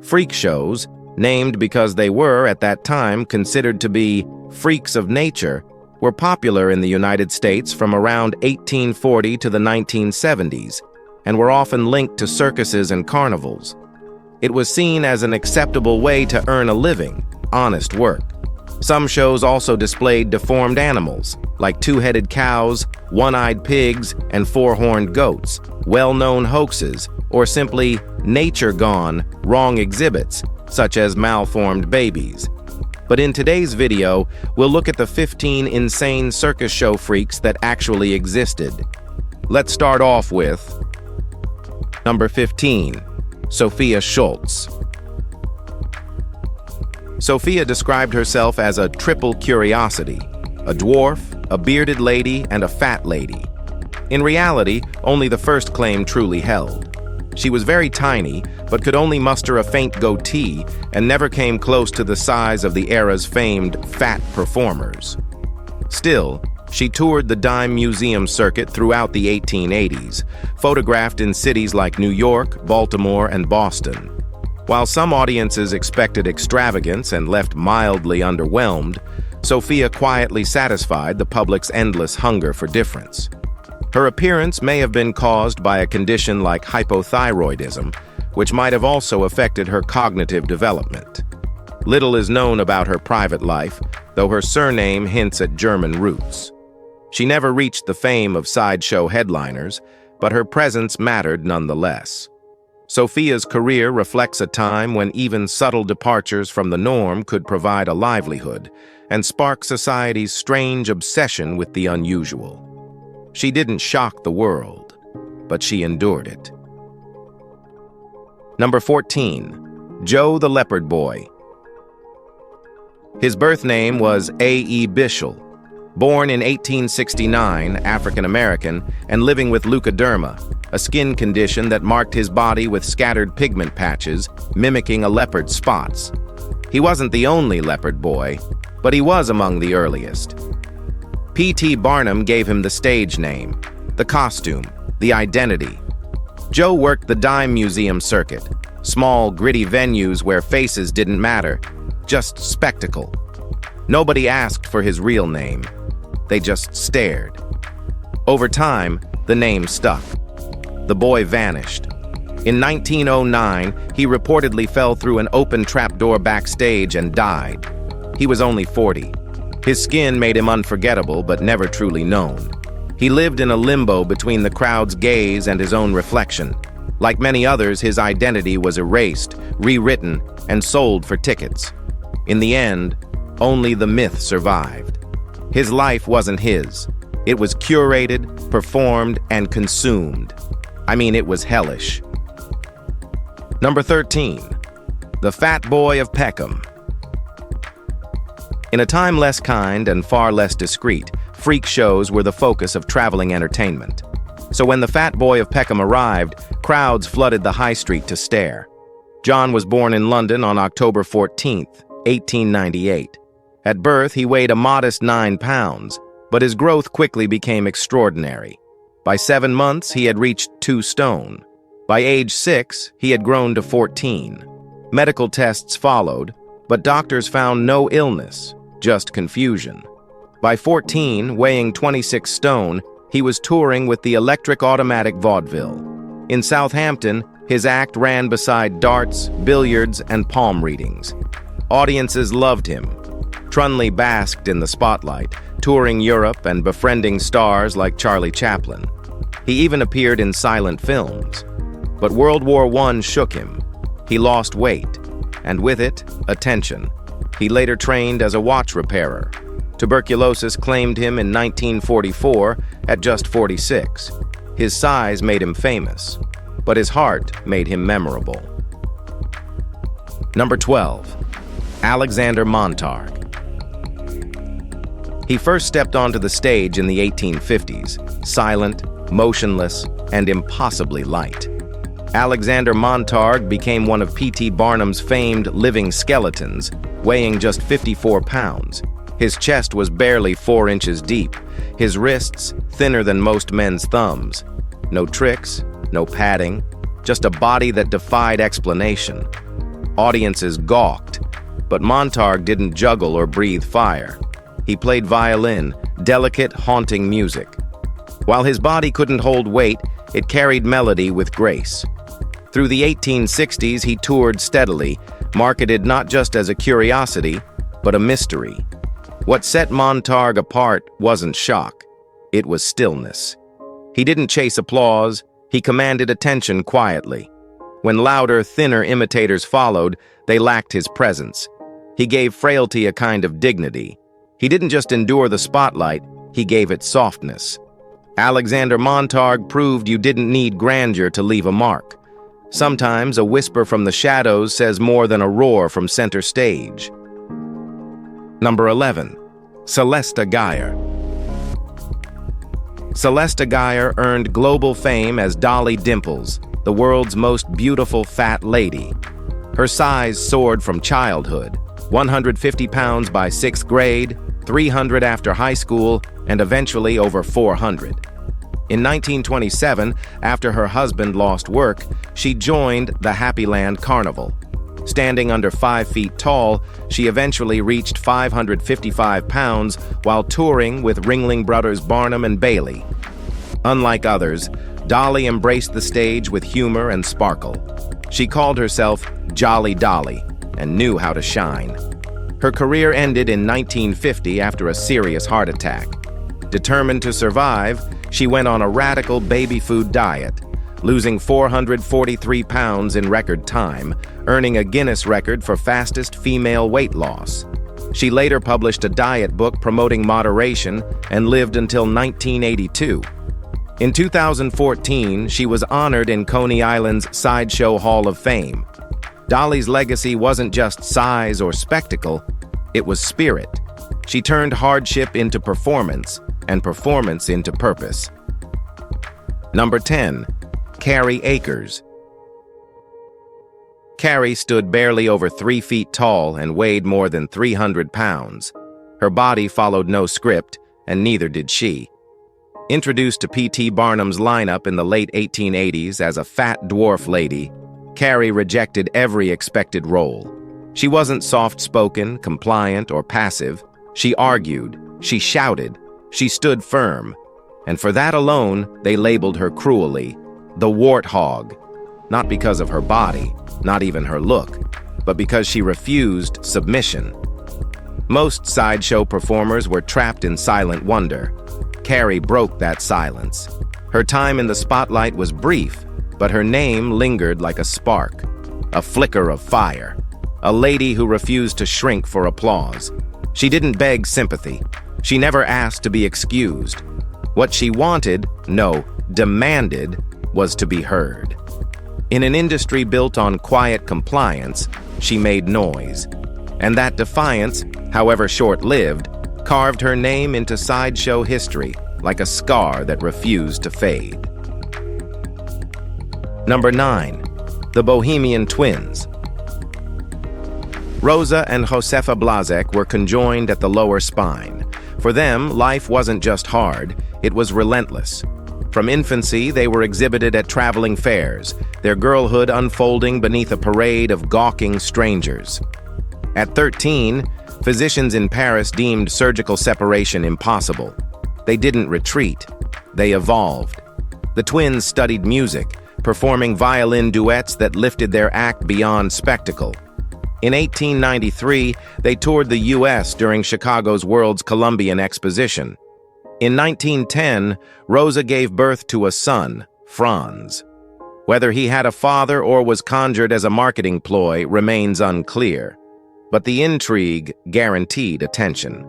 Freak shows, named because they were, at that time, considered to be freaks of nature, were popular in the United States from around 1840 to the 1970s, and were often linked to circuses and carnivals. It was seen as an acceptable way to earn a living, honest work. Some shows also displayed deformed animals, like two-headed cows, one-eyed pigs, and four-horned goats, well-known hoaxes, or simply nature-gone, wrong exhibits, such as malformed babies. But in today's video, we'll look at the 15 insane circus show freaks that actually existed. Let's start off with number 15, Sophia Schultz. Sophia described herself as a triple curiosity, a dwarf, a bearded lady, and a fat lady. In reality, only the first claim truly held. She was very tiny, but could only muster a faint goatee and never came close to the size of the era's famed fat performers. Still, she toured the dime museum circuit throughout the 1880s, photographed in cities like New York, Baltimore, and Boston. While some audiences expected extravagance and left mildly underwhelmed, Sophia quietly satisfied the public's endless hunger for difference. Her appearance may have been caused by a condition like hypothyroidism, which might have also affected her cognitive development. Little is known about her private life, though her surname hints at German roots. She never reached the fame of sideshow headliners, but her presence mattered nonetheless. Sophia's career reflects a time when even subtle departures from the norm could provide a livelihood and spark society's strange obsession with the unusual. She didn't shock the world, but she endured it. Number 14, Joe the Leopard Boy. His birth name was A.E. Bischel. Born in 1869, African-American, and living with leukoderma, a skin condition that marked his body with scattered pigment patches, mimicking a leopard's spots. He wasn't the only leopard boy, but he was among the earliest. P.T. Barnum gave him the stage name, the costume, the identity. Joe worked the dime museum circuit, small, gritty venues where faces didn't matter, just spectacle. Nobody asked for his real name. They just stared. Over time, the name stuck. The boy vanished. In 1909, he reportedly fell through an open trapdoor backstage and died. He was only 40. His skin made him unforgettable, but never truly known. He lived in a limbo between the crowd's gaze and his own reflection. Like many others, his identity was erased, rewritten, and sold for tickets. In the end, only the myth survived. His life wasn't his. It was curated, performed, and consumed. I mean, it was hellish. Number 13, the Fat Boy of Peckham. In a time less kind and far less discreet, freak shows were the focus of traveling entertainment. So when the Fat Boy of Peckham arrived, crowds flooded the high street to stare. John was born in London on October 14th, 1898. At birth, he weighed a modest 9 pounds, but his growth quickly became extraordinary. By 7 months, he had reached 2 stone. By age 6, he had grown to 14. Medical tests followed, but doctors found no illness, just confusion. By 14, weighing 26 stone, he was touring with the Electric Automatic Vaudeville. In Southampton, his act ran beside darts, billiards, and palm readings. Audiences loved him. Trunley basked in the spotlight, touring Europe and befriending stars like Charlie Chaplin. He even appeared in silent films. But World War I shook him. He lost weight, and with it, attention. He later trained as a watch repairer. Tuberculosis claimed him in 1944 at just 46. His size made him famous, but his heart made him memorable. Number 12, Alexander Montague. He first stepped onto the stage in the 1850s, silent, motionless, and impossibly light. Alexander Montague became one of P.T. Barnum's famed living skeletons, weighing just 54 pounds. His chest was barely 4 inches deep, his wrists thinner than most men's thumbs. No tricks, no padding, just a body that defied explanation. Audiences gawked, but Montague didn't juggle or breathe fire. He played violin, delicate, haunting music. While his body couldn't hold weight, it carried melody with grace. Through the 1860s, he toured steadily, marketed not just as a curiosity, but a mystery. What set Montague apart wasn't shock. It was stillness. He didn't chase applause, he commanded attention quietly. When louder, thinner imitators followed, they lacked his presence. He gave frailty a kind of dignity. He didn't just endure the spotlight, he gave it softness. Alexander Montague proved you didn't need grandeur to leave a mark. Sometimes a whisper from the shadows says more than a roar from center stage. Number 11. Celesta Geyer. Celesta Geyer earned global fame as Dolly Dimples, the world's most beautiful fat lady. Her size soared from childhood, 150 pounds by 6th grade, 300 after high school, and eventually over 400. In 1927, after her husband lost work, she joined the Happy Land Carnival. Standing under 5 feet tall, she eventually reached 555 pounds while touring with Ringling Brothers Barnum and Bailey. Unlike others, Dolly embraced the stage with humor and sparkle. She called herself Jolly Dolly and knew how to shine. Her career ended in 1950 after a serious heart attack. Determined to survive, she went on a radical baby food diet, losing 443 pounds in record time, earning a Guinness record for fastest female weight loss. She later published a diet book promoting moderation and lived until 1982. In 2014, she was honored in Coney Island's Sideshow Hall of Fame. Dolly's legacy wasn't just size or spectacle, it was spirit. She turned hardship into performance, and performance into purpose. Number 10. Carrie Akers. Carrie stood barely over 3 feet tall and weighed more than 300 pounds. Her body followed no script, and neither did she. Introduced to P.T. Barnum's lineup in the late 1880s as a fat dwarf lady, Carrie rejected every expected role. She wasn't soft-spoken, compliant, or passive. She argued, she shouted, she stood firm. And for that alone, they labeled her cruelly, the warthog, not because of her body, not even her look, but because she refused submission. Most sideshow performers were trapped in silent wonder. Carrie broke that silence. Her time in the spotlight was brief, but her name lingered like a spark, a flicker of fire, a lady who refused to shrink for applause. She didn't beg sympathy. She never asked to be excused. What she wanted, no, demanded, was to be heard. In an industry built on quiet compliance, she made noise. And that defiance, however short-lived, carved her name into sideshow history like a scar that refused to fade. Number 9. The Bohemian Twins. Rosa and Josefa Blazek were conjoined at the lower spine. For them, life wasn't just hard, it was relentless. From infancy, they were exhibited at traveling fairs, their girlhood unfolding beneath a parade of gawking strangers. At 13, physicians in Paris deemed surgical separation impossible. They didn't retreat, they evolved. The twins studied music, performing violin duets that lifted their act beyond spectacle. In 1893, they toured the U.S. during Chicago's World's Columbian Exposition. In 1910, Rosa gave birth to a son, Franz. Whether he had a father or was conjured as a marketing ploy remains unclear, but the intrigue guaranteed attention.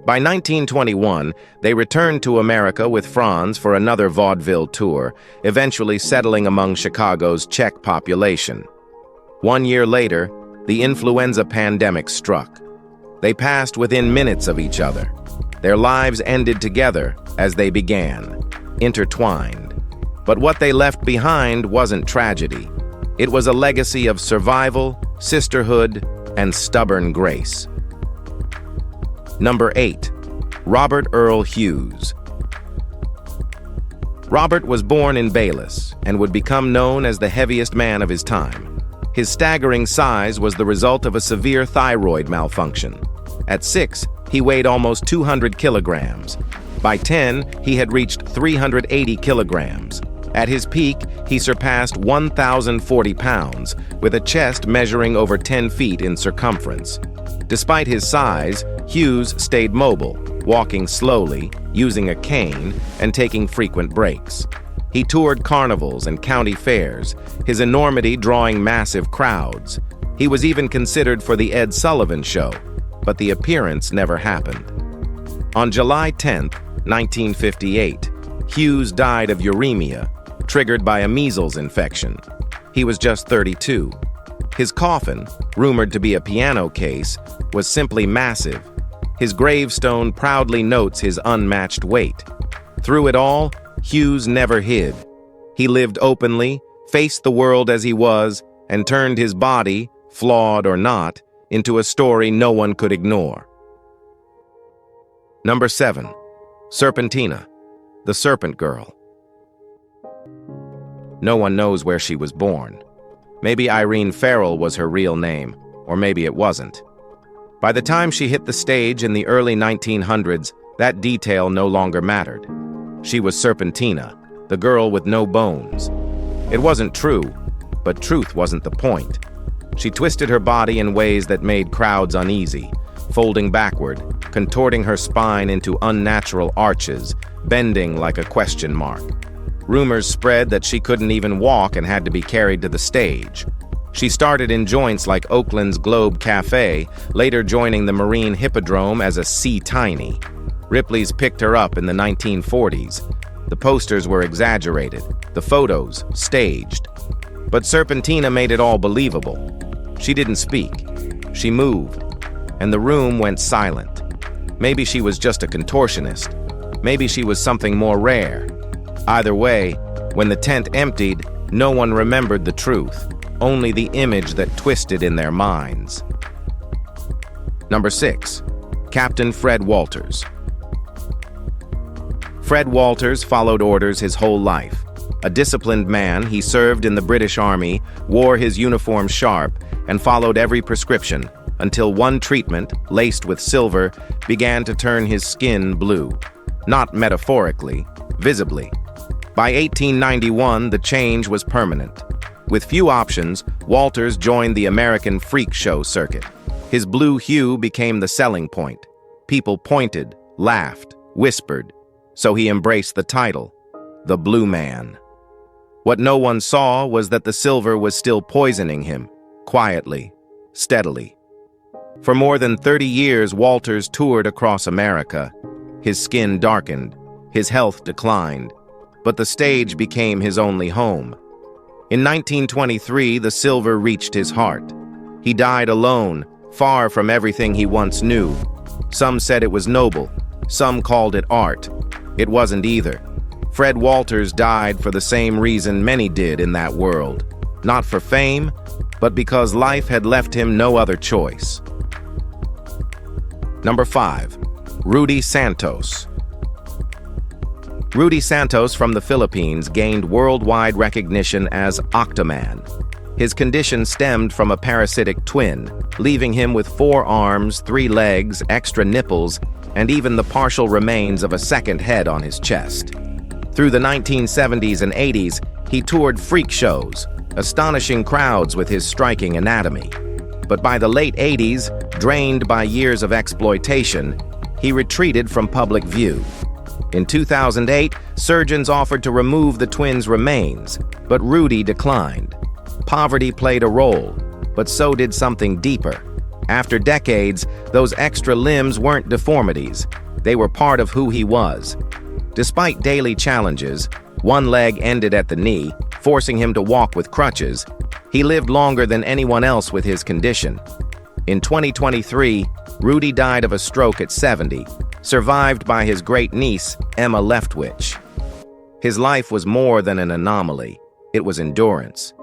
By 1921, they returned to America with Franz for another vaudeville tour, eventually settling among Chicago's Czech population. 1 year later, the influenza pandemic struck. They passed within minutes of each other. Their lives ended together as they began, intertwined. But what they left behind wasn't tragedy. It was a legacy of survival, sisterhood, and stubborn grace. Number 8. Robert Earl Hughes. Robert was born in Bayless and would become known as the heaviest man of his time. His staggering size was the result of a severe thyroid malfunction. At 6, he weighed almost 200 kilograms. By 10, he had reached 380 kilograms. At his peak, he surpassed 1,040 pounds, with a chest measuring over 10 feet in circumference. Despite his size, Hughes stayed mobile, walking slowly, using a cane, and taking frequent breaks. He toured carnivals and county fairs, his enormity drawing massive crowds. He was even considered for the Ed Sullivan Show, but the appearance never happened. On July 10, 1958, Hughes died of uremia, triggered by a measles infection. He was just 32. His coffin, rumored to be a piano case, was simply massive. His gravestone proudly notes his unmatched weight. Through it all, Hughes never hid. He lived openly, faced the world as he was, and turned his body, flawed or not, into a story no one could ignore. Number 7. Serpentina, the Serpent Girl. No one knows where she was born. Maybe Irene Farrell was her real name, or maybe it wasn't. By the time she hit the stage in the early 1900s, that detail no longer mattered. She was Serpentina, the girl with no bones. It wasn't true, but truth wasn't the point. She twisted her body in ways that made crowds uneasy, folding backward, contorting her spine into unnatural arches, bending like a question mark. Rumors spread that she couldn't even walk and had to be carried to the stage. She started in joints like Oakland's Globe Cafe, later joining the Marine Hippodrome as a Sea Tiny. Ripley's picked her up in the 1940s. The posters were exaggerated, the photos staged. But Serpentina made it all believable. She didn't speak. She moved, and the room went silent. Maybe she was just a contortionist. Maybe she was something more rare. Either way, when the tent emptied, no one remembered the truth, only the image that twisted in their minds. Number 6. Captain Fred Walters. Fred Walters followed orders his whole life. A disciplined man, he served in the British Army, wore his uniform sharp, and followed every prescription, until one treatment, laced with silver, began to turn his skin blue. Not metaphorically, visibly. By 1891, the change was permanent. With few options, Walters joined the American freak show circuit. His blue hue became the selling point. People pointed, laughed, whispered, so he embraced the title, the Blue Man. What no one saw was that the silver was still poisoning him, quietly, steadily. For more than 30 years, Walters toured across America. His skin darkened, his health declined, but the stage became his only home. In 1923, the silver reached his heart. He died alone, far from everything he once knew. Some said it was noble, some called it art. It wasn't either. Fred Walters died for the same reason many did in that world. Not for fame, but because life had left him no other choice. Number 5. Rudy Santos. Rudy Santos from the Philippines gained worldwide recognition as Octoman. His condition stemmed from a parasitic twin, leaving him with 4 arms, 3 legs, extra nipples, and even the partial remains of a second head on his chest. Through the 1970s and 80s, he toured freak shows, astonishing crowds with his striking anatomy. But by the late 80s, drained by years of exploitation, he retreated from public view. In 2008, surgeons offered to remove the twins' remains, but Rudy declined. Poverty played a role, but so did something deeper. After decades, those extra limbs weren't deformities. They were part of who he was. Despite daily challenges, one leg ended at the knee, forcing him to walk with crutches. He lived longer than anyone else with his condition. In 2023, Rudy died of a stroke at 70, survived by his great-niece, Emma Leftwich. His life was more than an anomaly. It was endurance.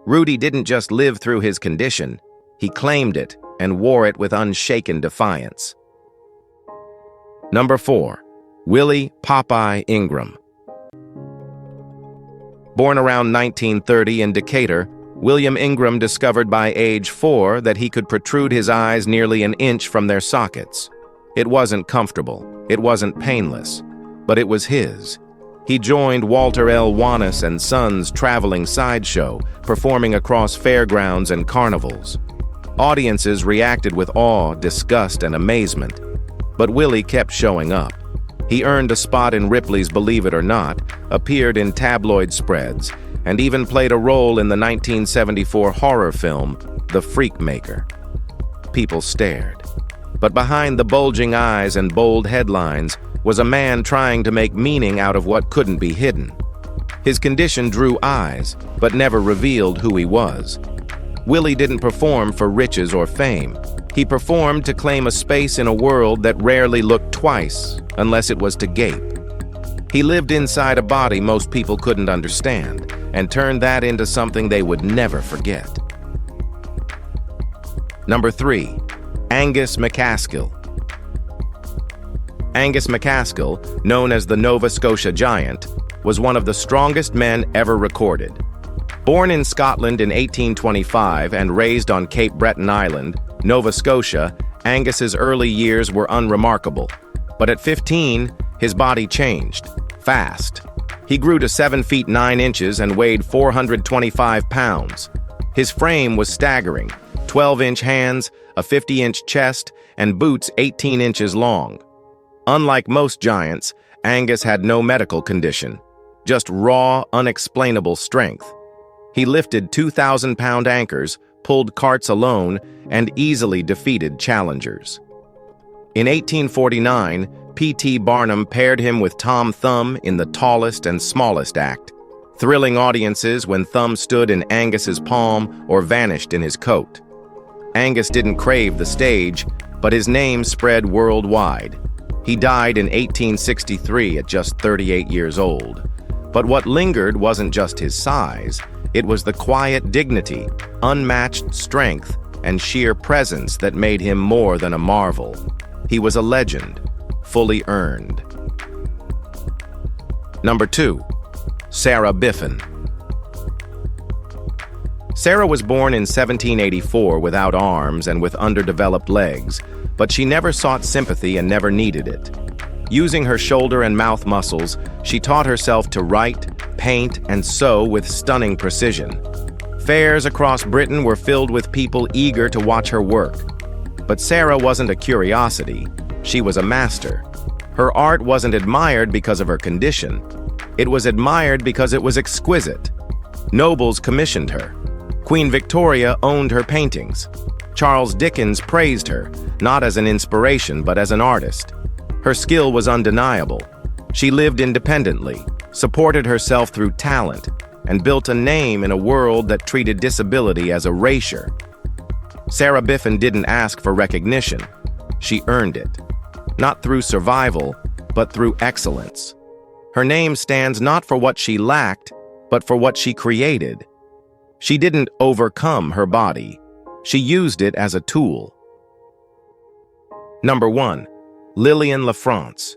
Rudy didn't just live through his condition. He claimed it and wore it with unshaken defiance. Number 4. Willie Popeye Ingram. Born around 1930 in Decatur, William Ingram discovered by age 4 that he could protrude his eyes nearly an inch from their sockets. It wasn't comfortable, it wasn't painless, but it was his. He joined Walter L. Wanis and Sons' traveling sideshow, performing across fairgrounds and carnivals. Audiences reacted with awe, disgust, and amazement. But Willie kept showing up. He earned a spot in Ripley's Believe It or Not, appeared in tabloid spreads, and even played a role in the 1974 horror film, The Freak Maker. People stared. But behind the bulging eyes and bold headlines was a man trying to make meaning out of what couldn't be hidden. His condition drew eyes, but never revealed who he was. Willie didn't perform for riches or fame. He performed to claim a space in a world that rarely looked twice, unless it was to gape. He lived inside a body most people couldn't understand, and turned that into something they would never forget. Number 3. Angus MacAskill. Angus MacAskill, known as the Nova Scotia Giant, was one of the strongest men ever recorded. Born in Scotland in 1825 and raised on Cape Breton Island, Nova Scotia, Angus's early years were unremarkable. But at 15, his body changed, fast. He grew to 7 feet 9 inches and weighed 425 pounds. His frame was staggering, 12-inch hands, a 50-inch chest, and boots 18 inches long. Unlike most giants, Angus had no medical condition, just raw, unexplainable strength. He lifted 2,000-pound anchors, pulled carts alone, and easily defeated challengers. In 1849, P.T. Barnum paired him with Tom Thumb in The Tallest and Smallest Act, thrilling audiences when Thumb stood in Angus's palm or vanished in his coat. Angus didn't crave the stage, but his name spread worldwide. He died in 1863 at just 38 years old. But what lingered wasn't just his size, it was the quiet dignity, unmatched strength, and sheer presence that made him more than a marvel. He was a legend, fully earned. Number 2. Sarah Biffen. Sarah was born in 1784 without arms and with underdeveloped legs, but she never sought sympathy and never needed it. Using her shoulder and mouth muscles, she taught herself to write, paint, and sew with stunning precision. Fairs across Britain were filled with people eager to watch her work. But Sarah wasn't a curiosity, she was a master. Her art wasn't admired because of her condition. It was admired because it was exquisite. Nobles commissioned her. Queen Victoria owned her paintings. Charles Dickens praised her, not as an inspiration but as an artist. Her skill was undeniable. She lived independently, supported herself through talent, and built a name in a world that treated disability as erasure. Sarah Biffen didn't ask for recognition. She earned it. Not through survival, but through excellence. Her name stands not for what she lacked, but for what she created. She didn't overcome her body. She used it as a tool. Number 1. Lillian LaFrance.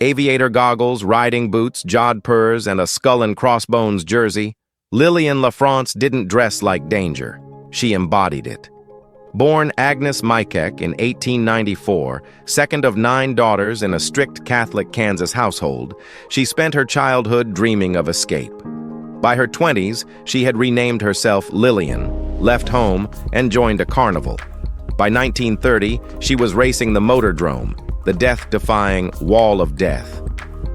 Aviator goggles, riding boots, jodhpurs, and a skull and crossbones jersey, Lillian LaFrance didn't dress like danger. She embodied it. Born Agnes Mikek in 1894, second of 9 daughters in a strict Catholic Kansas household, she spent her childhood dreaming of escape. By her 20s, she had renamed herself Lillian, left home, and joined a carnival. By 1930, she was racing the Motordrome, the death-defying Wall of Death.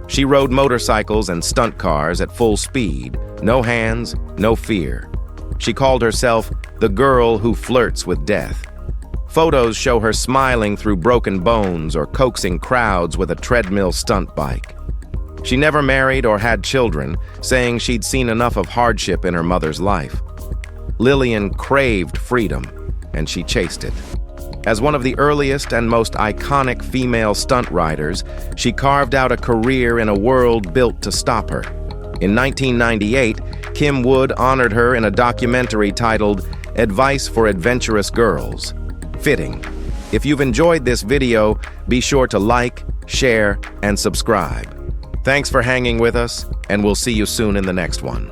She rode motorcycles and stunt cars at full speed, no hands, no fear. She called herself the girl who flirts with death. Photos show her smiling through broken bones or coaxing crowds with a treadmill stunt bike. She never married or had children, saying she'd seen enough of hardship in her mother's life. Lillian craved freedom, and she chased it. As one of the earliest and most iconic female stunt riders, she carved out a career in a world built to stop her. In 1998, Kim Wood honored her in a documentary titled Advice for Adventurous Girls. Fitting. If you've enjoyed this video, be sure to like, share, and subscribe. Thanks for hanging with us, and we'll see you soon in the next one.